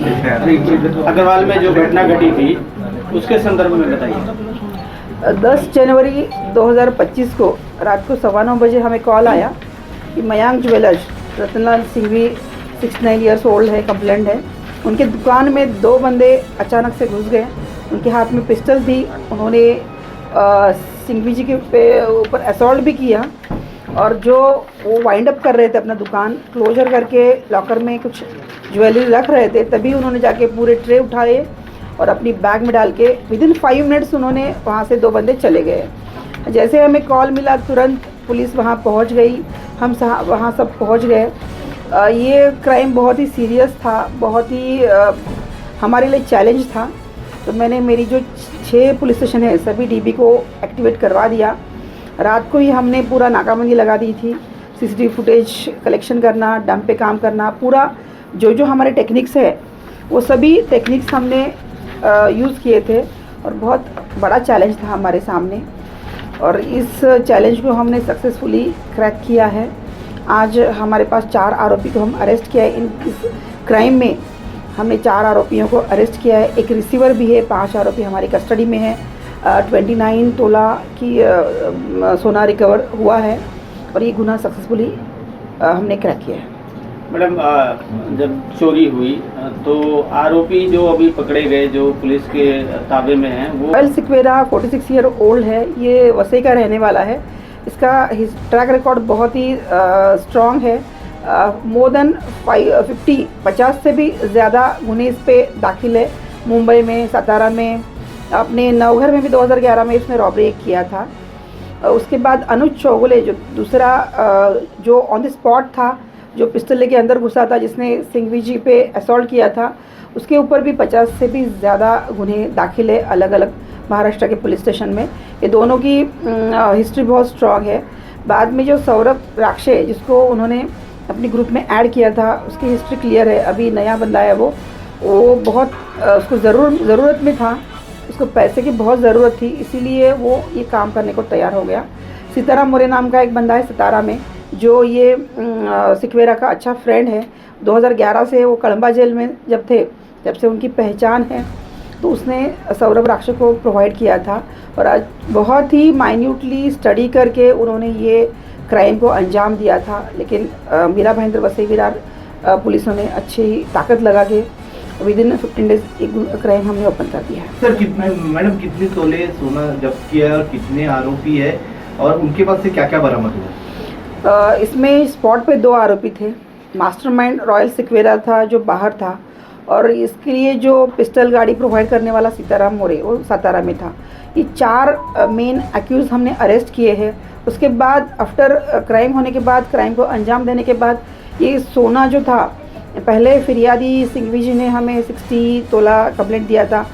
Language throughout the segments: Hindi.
अग्रवाल में जो घटना घटी थी उसके संदर्भ में बताइए। 10 जनवरी 2025 को रात को 9:15 बजे हमें कॉल आया कि Mayank jewellers Ratanlal Singhvi 69 years old है, कंप्लेंट है। उनके दुकान में 2 बंदे अचानक से घुस गए। उनके हाथ में पिस्टल थी। उन्होंने सिंघवी जी के ऊपर असॉल्ट भी किया और जो वो वाइंड अप कर रहे थे, अपना दुकान क्लोजर करके लॉकर में कुछ ज्वेलरी रख रहे थे, तभी उन्होंने जाके पूरे ट्रे उठाए और अपनी बैग में डाल के विदिन 5 मिनट्स उन्होंने वहाँ से 2 बंदे चले गए। जैसे हमें कॉल मिला तुरंत पुलिस वहाँ पहुँच गई, हम वहाँ सब पहुँच गए। ये क्राइम बहुत ही सीरियस था, बहुत ही हमारे लिए चैलेंज था। तो मैंने मेरी जो 6 पुलिस स्टेशन है सभी डीबी को एक्टिवेट करवा दिया। रात को ही हमने पूरा नाकाबंदी लगा दी थी। सीसीटीवी फुटेज कलेक्शन करना, डंप पे काम करना, पूरा जो हमारे टेक्निक्स है वो सभी टेक्निक्स हमने यूज़ किए थे और बहुत बड़ा चैलेंज था हमारे सामने और इस चैलेंज को हमने सक्सेसफुली क्रैक किया है। आज हमारे पास 4 आरोपी को हम अरेस्ट किया है। इस क्राइम में हमने 4 आरोपियों को अरेस्ट किया है। एक रिसीवर भी है। 5 आरोपी हमारी कस्टडी में है। 29 तोला की सोना रिकवर हुआ है और ये गुना सक्सेसफुली हमने क्रैक किया है। मैडम, जब चोरी हुई तो आरोपी जो अभी पकड़े गए, जो पुलिस के ताबे में हैं, वो रॉयल सिक्वेरा 46 ईयर ओल्ड है। ये वसई का रहने वाला है। इसका ट्रैक रिकॉर्ड बहुत ही स्ट्रॉन्ग है। मोर देन 50 से भी ज़्यादा गुने इस पे दाखिल है। मुंबई में, सतारा में, अपने नवघर में भी 2011 में इसने रॉबरी किया था। उसके बाद अनुज चौगुले जो दूसरा जो ऑन द स्पॉट था, जो पिस्टल लेके अंदर घुसा था, जिसने सिंघवी जी पे असॉल्ट किया था, उसके ऊपर भी 50 से भी ज़्यादा गुने दाखिल है अलग अलग महाराष्ट्र के पुलिस स्टेशन में। ये दोनों की हिस्ट्री बहुत स्ट्रॉन्ग है। बाद में जो सौरभ राक्षे जिसको उन्होंने अपनी ग्रुप में ऐड किया था, उसकी हिस्ट्री क्लियर है। अभी नया बंदा है वो बहुत उसको ज़रूरत में था, उसको पैसे की बहुत ज़रूरत थी, इसीलिए वो ये काम करने को तैयार हो गया। सीताराम मोरे नाम का एक बंदा है सतारा में, जो ये सिक्वेरा का अच्छा फ्रेंड है। 2011 से वो कड़म्बा जेल में जब थे, जब से उनकी पहचान है, तो उसने सौरभ राक्षे को प्रोवाइड किया था और आज बहुत ही माइन्यूटली स्टडी करके उन्होंने ये क्राइम को अंजाम दिया था। लेकिन मीरा भाईंदर वसई विरार पुलिसों ने अच्छी ताकत लगा के विदिन 15 डेज एक क्राइम हमने ओपन कर दिया है। सर, कितने तोले सोना जब्त किया है और कितने आरोपी है और उनके पास से क्या क्या बरामद हुआ? इसमें स्पॉट पे 2 आरोपी थे। मास्टरमाइंड रॉयल सिक्वेरा था जो बाहर था और इसके लिए जो पिस्टल गाड़ी प्रोवाइड करने वाला सीताराम मोरे वो सतारा में था। ये 4 मेन एक्यूज हमने अरेस्ट किए हैं। उसके बाद आफ्टर क्राइम होने के बाद, क्राइम को अंजाम देने के बाद, ये सोना जो था, पहले फिरियादी सिंघवी जी ने हमें 60 तोला कंप्लेंट दिया था।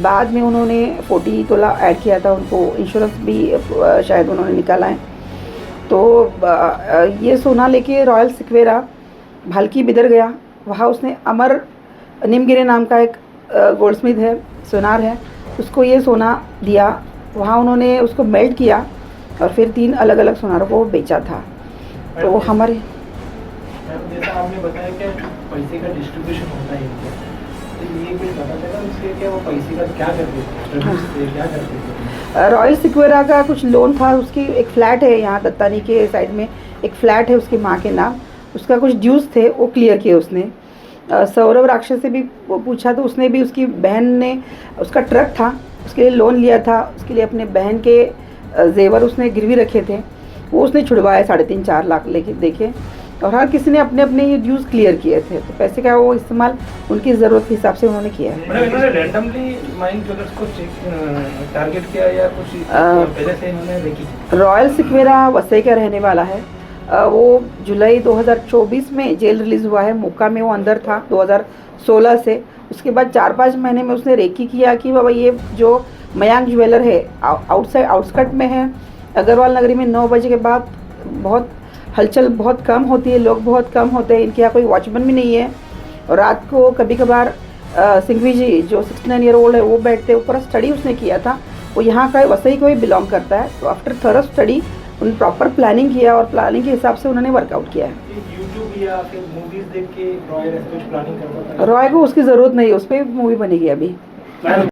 बाद में उन्होंने 40 तोला ऐड किया था। उनको इंश्योरेंस भी शायद उन्होंने निकाला है। तो ये सोना लेके रॉयल सिक्वेरा भालकी बिदर गया। वहाँ उसने अमर निमगिरे नाम का एक गोल्डस्मिथ है, सोनार है, उसको ये सोना दिया। वहाँ उन्होंने उसको मेल्ट किया और फिर 3 अलग अलग सोनारों को बेचा था। तो वो हमारे जैसा आपने बताया कि पैसे का डिस्ट्रीब्यूशन होता है, तो ये कुछ पता चला उसके क्या वो पैसे का क्या करते थे? रॉयल सिक्वेरा का कुछ लोन था। उसकी एक फ़्लैट है यहाँ दत्तानी के साइड में, एक फ़्लैट है उसकी माँ के नाम। उसका कुछ ड्यूज थे, वो क्लियर किए उसने। सौरभ राक्षस से भी पूछा तो उसने भी, उसकी बहन ने, उसका ट्रक था, उसके लिए लोन लिया था। उसके लिए अपने बहन के जेवर उसने गिरवी रखे थे, वो उसने छुड़वाए 3.5-4 लाख लेके देखे। और हर किसी ने अपने अपने ये ड्यूज क्लियर किए थे। तो पैसे का वो इस्तेमाल उनकी ज़रूरत के हिसाब से उन्होंने किया है। मैडम, इन्होंने रैंडमली माइन ज्वेलर्स को टारगेट किया या कुछ पहले से इन्होंने देखी? रॉयल सिक्वेरा वसई का रहने वाला है। वो जुलाई 2024 में जेल रिलीज़ हुआ है। मोका में वो अंदर था 2016 से। उसके बाद 4-5 महीने में उसने रेकी किया कि बाबा ये जो मयांक ज्वेलर है आउटस्कट में है। अग्रवाल नगरी में 9 बजे के बाद बहुत हलचल बहुत कम होती है, लोग बहुत कम होते हैं। इनके यहाँ कोई वॉचमैन भी नहीं है और रात को कभी कभार सिंघवी जी जो 69 ईयर ओल्ड है वो बैठते। ऊपर स्टडी उसने किया था, वो यहाँ का वसई को ही बिलोंग करता है। तो आफ्टर थॉरो स्टडी उन्होंने प्रॉपर प्लानिंग किया और प्लानिंग के हिसाब से उन्होंने वर्कआउट किया है। यूट्यूब होगी या फिर मूवीज देख के रॉय ऐसे कुछ प्लानिंग करता था? रॉय को उसकी ज़रूरत नहीं है, उस पर मूवी बनेगी अभी। मैडम